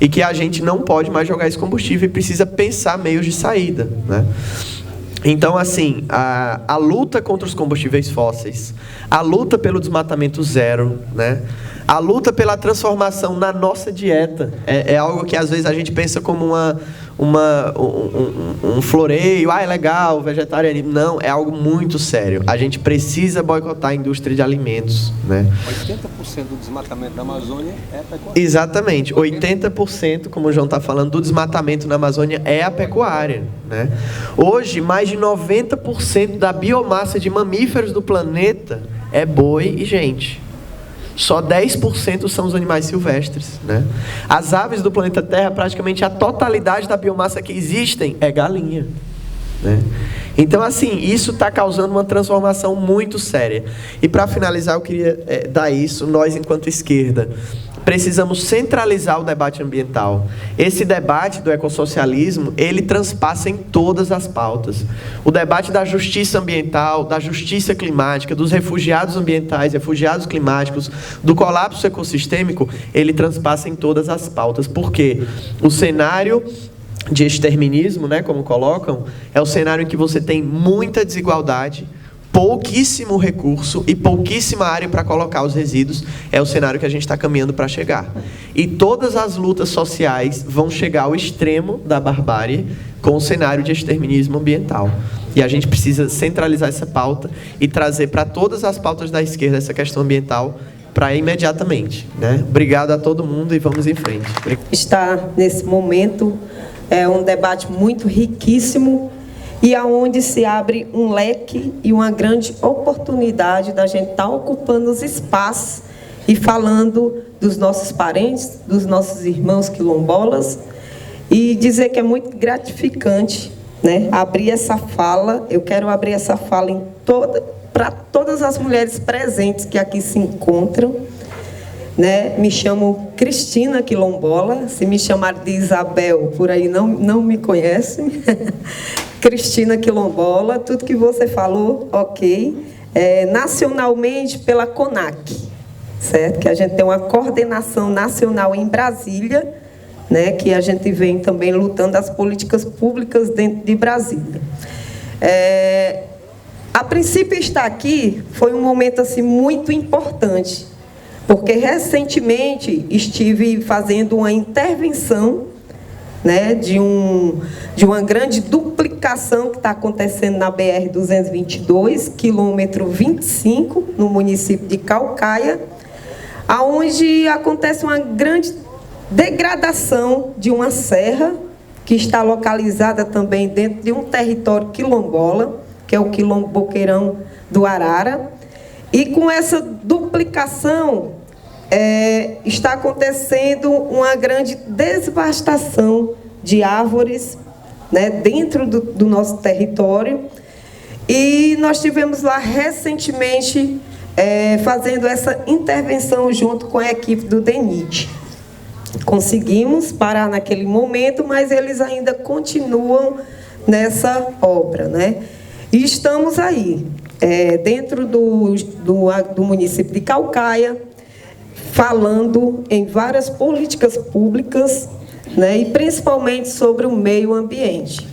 E que a gente não pode mais jogar esse combustível e precisa pensar meios de saída, né? Então, assim, a luta contra os combustíveis fósseis, a luta pelo desmatamento zero, né? A luta pela transformação na nossa dieta é algo que às vezes a gente pensa como um floreio, é legal, vegetarianismo. Não, é algo muito sério. A gente precisa boicotar a indústria de alimentos, né? 80% do desmatamento da Amazônia é pecuária. Exatamente, 80%, como o João está falando, do desmatamento na Amazônia é a pecuária, né? Hoje, mais de 90% da biomassa de mamíferos do planeta é boi e gente. Só 10% são os animais silvestres, né? As aves do planeta Terra, praticamente a totalidade da biomassa que existem é galinha, né? Então, assim, isso está causando uma transformação muito séria. E para finalizar, eu queria dar isso. Nós, enquanto esquerda, precisamos centralizar o debate ambiental. Esse debate do ecossocialismo, ele transpassa em todas as pautas. O debate da justiça ambiental, da justiça climática, dos refugiados ambientais, refugiados climáticos, do colapso ecossistêmico, ele transpassa em todas as pautas. Por quê? O cenário de exterminismo, né, como colocam, é o cenário em que você tem muita desigualdade, pouquíssimo recurso e pouquíssima área para colocar os resíduos. É o cenário que a gente está caminhando para chegar. E todas as lutas sociais vão chegar ao extremo da barbárie com o cenário de exterminismo ambiental. E a gente precisa centralizar essa pauta e trazer para todas as pautas da esquerda essa questão ambiental para imediatamente, né? Obrigado a todo mundo e vamos em frente. Está nesse momento um debate muito riquíssimo e aonde se abre um leque e uma grande oportunidade da gente estar ocupando os espaços e falando dos nossos parentes, dos nossos irmãos quilombolas, e dizer que é muito gratificante, né, abrir essa fala. Eu quero abrir essa fala para todas as mulheres presentes que aqui se encontram, né? Me chamo Cristina Quilombola. Se me chamar de Isabel, por aí não me conhecem. Cristina Quilombola, tudo que você falou, ok. Nacionalmente pela CONAC, certo? Que a gente tem uma coordenação nacional em Brasília, né? Que a gente vem também lutando as políticas públicas dentro de Brasília. A princípio estar aqui foi um momento assim muito importante, porque recentemente estive fazendo uma intervenção, né, de uma grande duplicação que está acontecendo na BR-222, quilômetro 25, no município de Caucaia, onde acontece uma grande degradação de uma serra, que está localizada também dentro de um território quilombola, que é o Quilombo Boqueirão do Arara. E com essa duplicação, está acontecendo uma grande devastação de árvores, né, dentro do nosso território. E nós tivemos lá recentemente fazendo essa intervenção junto com a equipe do DENIT. Conseguimos parar naquele momento, mas eles ainda continuam nessa obra, né? E estamos aí, dentro do município de Caucaia, falando em várias políticas públicas, né? E principalmente sobre o meio ambiente.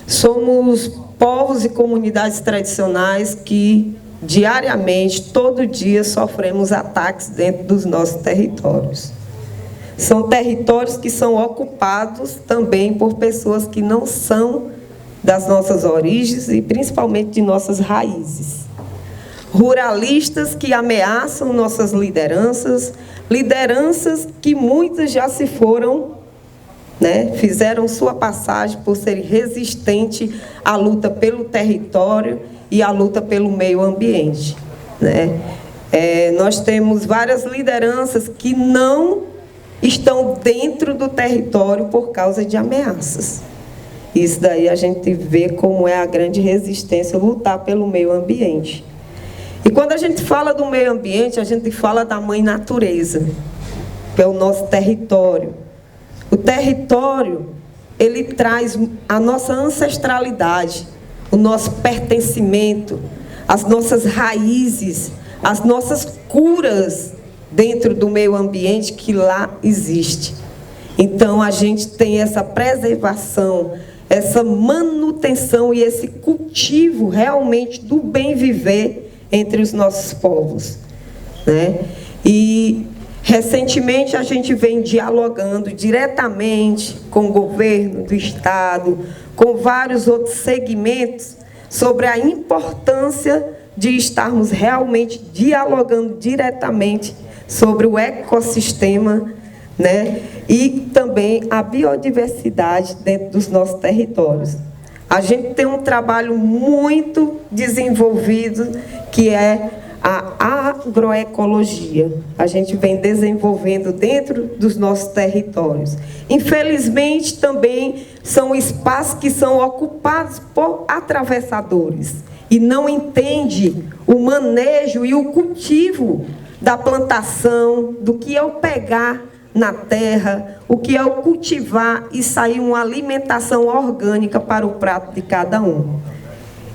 Somos povos e comunidades tradicionais que diariamente, todo dia, sofremos ataques dentro dos nossos territórios. São territórios que são ocupados também por pessoas que não são das nossas origens e principalmente de nossas raízes. Ruralistas que ameaçam nossas lideranças, lideranças que muitas já se foram, né, fizeram sua passagem por serem resistentes à luta pelo território e à luta pelo meio ambiente, né? Nós temos várias lideranças que não estão dentro do território por causa de ameaças. Isso daí a gente vê como é a grande resistência, lutar pelo meio ambiente. E quando a gente fala do meio ambiente, a gente fala da mãe natureza, que é o nosso território. O território, ele traz a nossa ancestralidade, o nosso pertencimento, as nossas raízes, as nossas curas dentro do meio ambiente que lá existe. Então, a gente tem essa preservação, essa manutenção e esse cultivo realmente do bem viver entre os nossos povos, né? E recentemente a gente vem dialogando diretamente com o governo do estado, com vários outros segmentos, sobre a importância de estarmos realmente dialogando diretamente sobre o ecossistema, né? E também a biodiversidade dentro dos nossos territórios. A gente tem um trabalho muito desenvolvido, que é a agroecologia. A gente vem desenvolvendo dentro dos nossos territórios. Infelizmente, também são espaços que são ocupados por atravessadores e não entende o manejo e o cultivo da plantação, do que é o pegar na terra, o que é o cultivar e sair uma alimentação orgânica para o prato de cada um.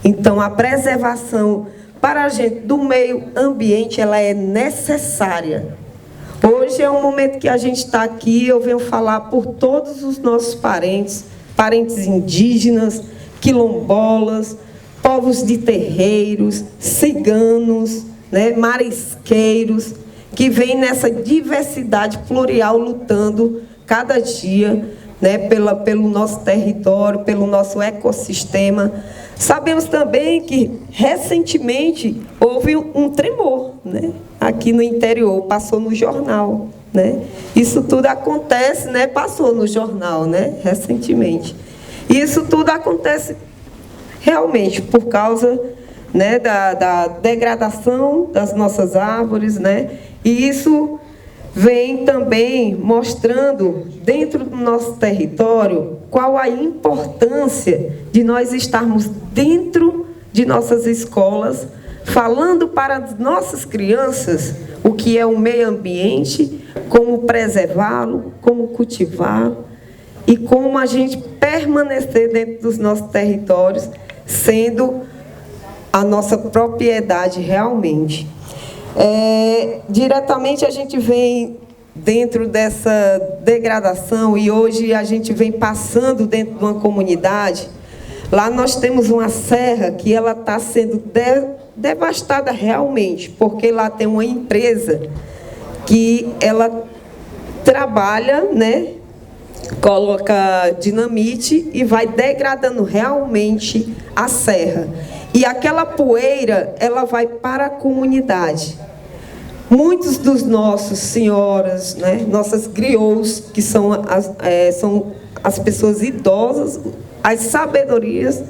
Então, a preservação para a gente do meio ambiente, ela é necessária. Hoje é um momento que a gente está aqui, eu venho falar por todos os nossos parentes indígenas, quilombolas, povos de terreiros, ciganos, né, marisqueiros, que vêm nessa diversidade plural lutando cada dia, né, pelo nosso território, pelo nosso ecossistema. Sabemos também que recentemente houve um tremor, né, aqui no interior, passou no jornal, né? Isso tudo acontece, né, passou no jornal, né, recentemente. E isso tudo acontece realmente por causa, né, da degradação das nossas árvores, né? E isso vem também mostrando dentro do nosso território qual a importância de nós estarmos dentro de nossas escolas, falando para as nossas crianças o que é o meio ambiente, como preservá-lo, como cultivá-lo e como a gente permanecer dentro dos nossos territórios, sendo a nossa propriedade realmente. Diretamente a gente vem dentro dessa degradação e hoje a gente vem passando dentro de uma comunidade. Lá nós temos uma serra que ela está sendo devastada realmente, porque lá tem uma empresa que ela trabalha, né, coloca dinamite e vai degradando realmente a serra. E aquela poeira, ela vai para a comunidade. Muitos dos nossos senhoras, né, nossas griots, que são as pessoas idosas, as sabedorias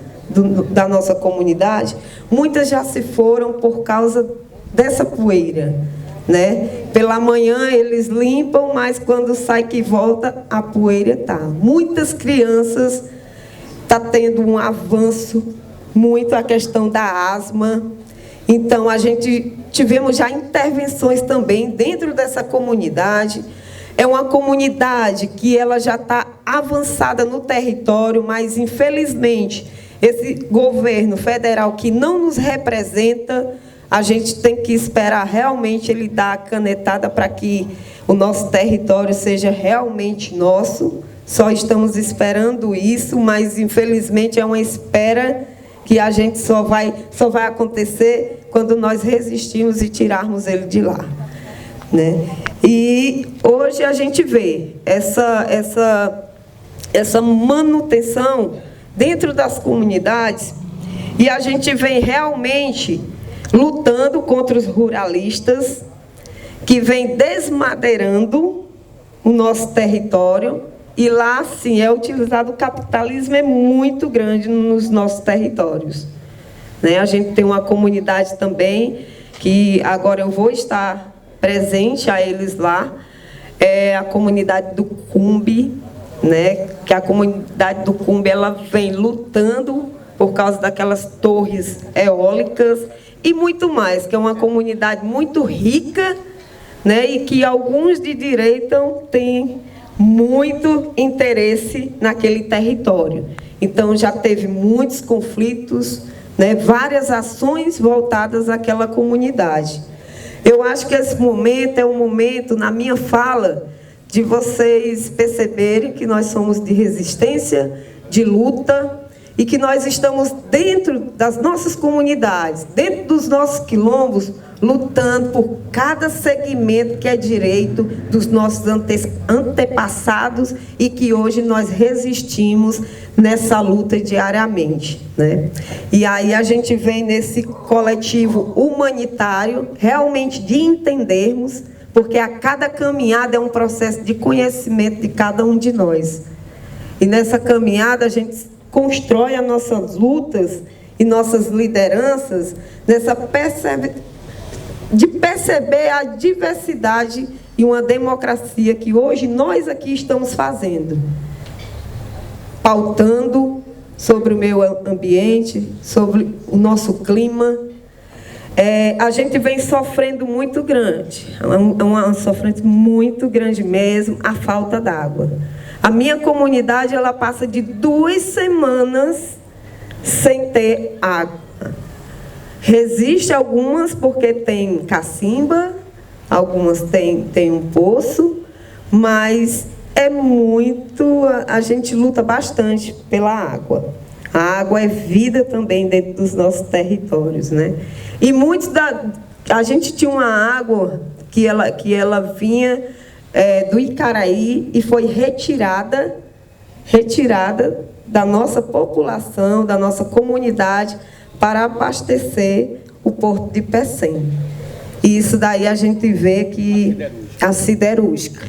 da nossa comunidade, muitas já se foram por causa dessa poeira, né? Pela manhã eles limpam, mas quando sai que volta, a poeira está. Muitas crianças estão tendo um avanço, muito a questão da asma. Então, a gente tivemos já intervenções também dentro dessa comunidade. É uma comunidade que ela já está avançada no território, mas, infelizmente, esse governo federal que não nos representa, a gente tem que esperar realmente ele dar a canetada para que o nosso território seja realmente nosso. Só estamos esperando isso, mas, infelizmente, é uma espera que a gente só vai acontecer quando nós resistirmos e tirarmos ele de lá, né? E hoje a gente vê essa manutenção dentro das comunidades, e a gente vem realmente lutando contra os ruralistas que vêm desmadeirando o nosso território. E lá, sim, é utilizado o capitalismo, é muito grande nos nossos territórios, né? A gente tem uma comunidade também, que agora eu vou estar presente a eles lá, é a comunidade do Cumbe, né? Que a comunidade do Cumbe, ela vem lutando por causa daquelas torres eólicas e muito mais, que é uma comunidade muito rica, né? E que alguns de direita têm muito interesse naquele território. Então, já teve muitos conflitos, né, várias ações voltadas àquela comunidade. Eu acho que esse momento é um momento, na minha fala, de vocês perceberem que nós somos de resistência, de luta, e que nós estamos dentro das nossas comunidades, dentro dos nossos quilombos, lutando por cada segmento que é direito dos nossos antepassados e que hoje nós resistimos nessa luta diariamente, né? E aí a gente vem nesse coletivo humanitário, realmente de entendermos, porque a cada caminhada é um processo de conhecimento de cada um de nós. E nessa caminhada a gente constrói as nossas lutas e nossas lideranças nessa de perceber a diversidade e uma democracia que hoje nós aqui estamos fazendo, pautando sobre o meio ambiente, sobre o nosso clima. A gente vem sofrendo muito grande, é uma sofrência muito grande mesmo, a falta d'água. A minha comunidade, ela passa de 2 semanas sem ter água. Resiste algumas porque tem cacimba, algumas tem um poço, mas é muito, a gente luta bastante pela água. A água é vida também dentro dos nossos territórios, né? E a gente tinha uma água que ela vinha do Icaraí e foi retirada da nossa população, da nossa comunidade, para abastecer o porto de Pecém. E isso daí a gente vê que a siderúrgica,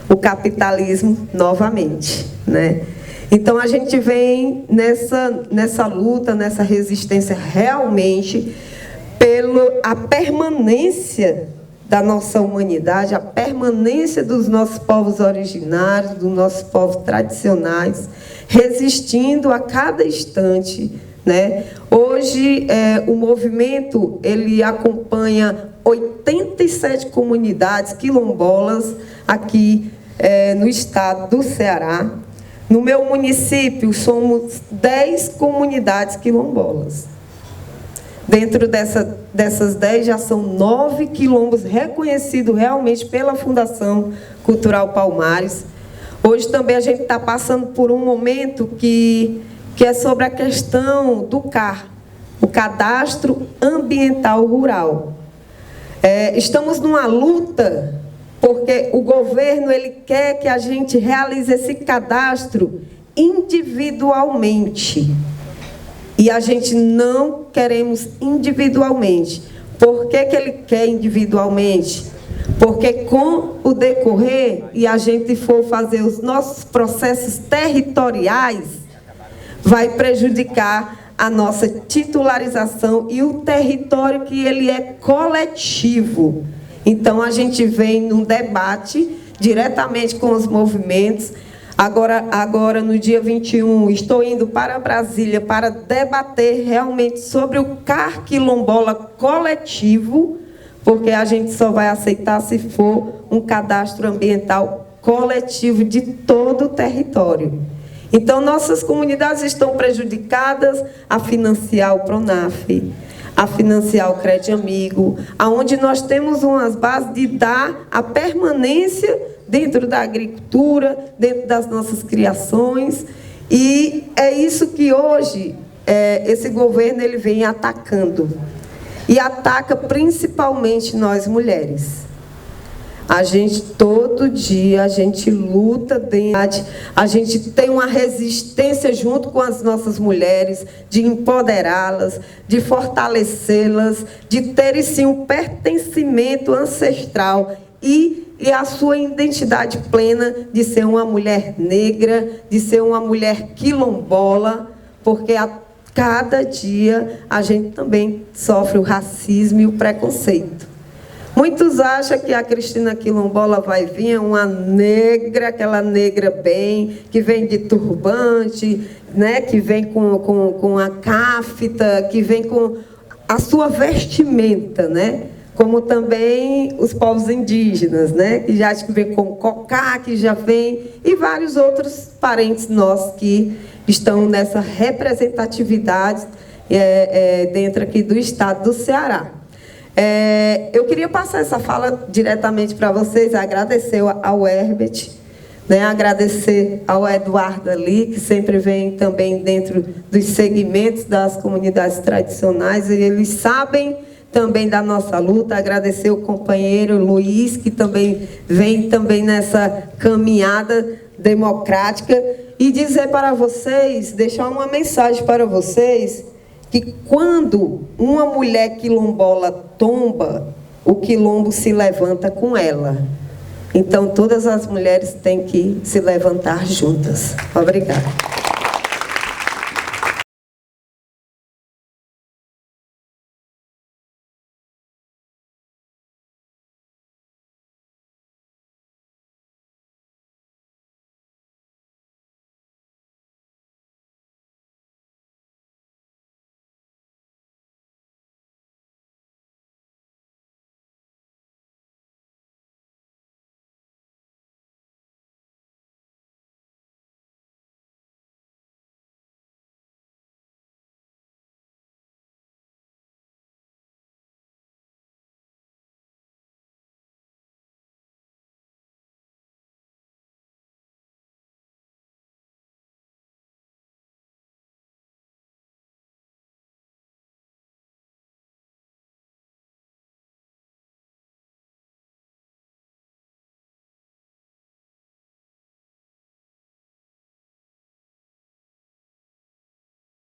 o capitalismo novamente, né? Então a gente vem nessa luta, nessa resistência realmente pela permanência da nossa humanidade, a permanência dos nossos povos originários, dos nossos povos tradicionais, resistindo a cada instante, né? Hoje, o movimento, ele acompanha 87 comunidades quilombolas aqui no estado do Ceará. No meu município, somos 10 comunidades quilombolas. Dentro dessas 10, já são 9 quilombos reconhecidos realmente pela Fundação Cultural Palmares. Hoje também a gente está passando por um momento que é sobre a questão do CAR, o Cadastro Ambiental Rural. Estamos numa luta, porque o governo ele quer que a gente realize esse cadastro individualmente. E a gente não queremos individualmente. Por que que ele quer individualmente? Porque com o decorrer e a gente for fazer os nossos processos territoriais, vai prejudicar a nossa titularização e o território que ele é coletivo. Então, a gente vem num debate diretamente com os movimentos. Agora, no dia 21, estou indo para Brasília para debater realmente sobre o CAR quilombola coletivo, porque a gente só vai aceitar se for um cadastro ambiental coletivo de todo o território. Então, nossas comunidades estão prejudicadas a financiar o Pronaf, a financiar o Crédito Amigo, aonde nós temos umas bases de dar a permanência dentro da agricultura, dentro das nossas criações, e é isso que hoje esse governo ele vem atacando. E ataca principalmente nós mulheres. A gente, todo dia, a gente luta dentro, a gente tem uma resistência junto com as nossas mulheres, de empoderá-las, de fortalecê-las, de terem, sim, um pertencimento ancestral e a sua identidade plena de ser uma mulher negra, de ser uma mulher quilombola, porque cada dia a gente também sofre o racismo e o preconceito. Muitos acham que a Cristina Quilombola vai vir uma negra, aquela negra bem, que vem de turbante, né, que vem com a cáfita, que vem com a sua vestimenta, né? Como também os povos indígenas, né? Que já vem com cocá, que já vem, e vários outros parentes nossos que estão nessa representatividade dentro aqui do estado do Ceará. Eu queria passar essa fala diretamente para vocês, agradecer ao Herbert, né, agradecer ao Eduardo ali, que sempre vem também dentro dos segmentos das comunidades tradicionais, e eles sabem também da nossa luta, agradecer o companheiro Luiz, que também vem também nessa caminhada democrática, e dizer para vocês, deixar uma mensagem para vocês, que quando uma mulher quilombola tomba, o quilombo se levanta com ela. Então, todas as mulheres têm que se levantar juntas. Obrigada.